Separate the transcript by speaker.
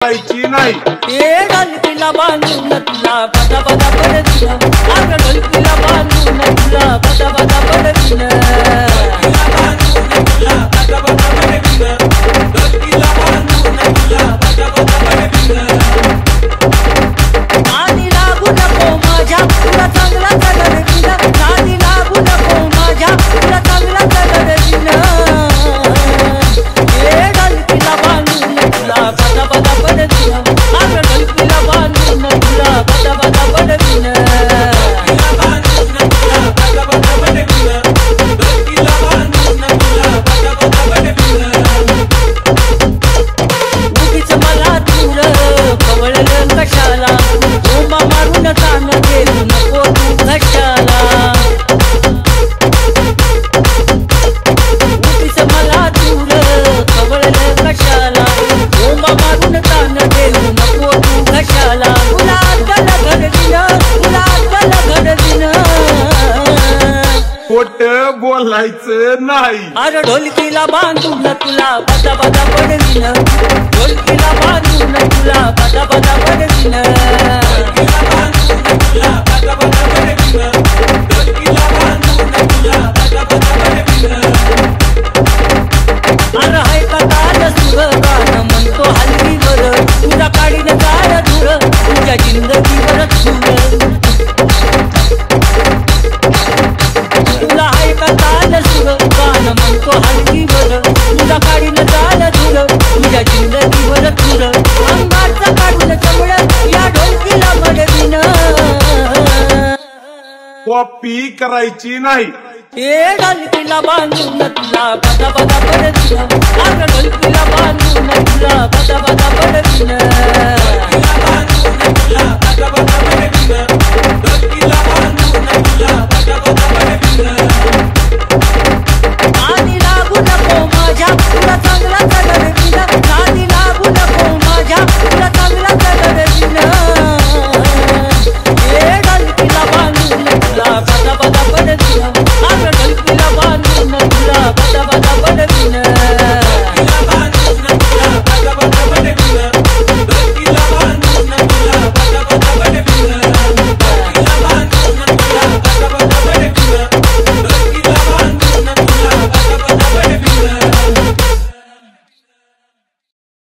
Speaker 1: करायची नाही
Speaker 2: ए ढोलकीला बांधून तुला बदा बदा पडतीन आग ढोलकीला बांधून तुला बदा बदा पडतीन नादी लागू नको माझ्या तुला चांगला कलर दिला नादी लागू नको माझ्या तुला चांगला कलर दिला ए ढोलकीला बांधून तुला बदा बदा पडतीन आग ढोलकीला बांधून तुला बदा बदा पडतीन उगीच मला दूर खवळलं कशाला ओमा मारून ताण देऊ नको तू घशाला उगीच मला दूर खवळलं कशाला ओमा मारून ताण देऊ नको तू घशाला तुला अक्कल घडविन तुला अक्कल घडविन
Speaker 1: खोट बोलायचं नाही
Speaker 2: अरे ढोलकीला बांधून तुला बदा बदा पडविन ढोलकीला बांधून तुला बदा बदा पडविन अरे हाय का ताल सुर गाणं म्हणतो हलवीवर तुझा काढीन गाळ धुर तुझ्या जिंदगीवर धुर तुला हाय का ताल सुर गाणं म्हणतो हलवीवर तुझा काढीन गाळ धुर तुझ्या जिंदगीवर धुर अंगाचं काढून चमड या ढोलकीला मडविन
Speaker 1: कॉपी करायची नाही
Speaker 2: ए ढोलकीला बांधून तुला बदा बदा पडतीन आग ढोलकीला बांधून तुला बदा बदा पडतीन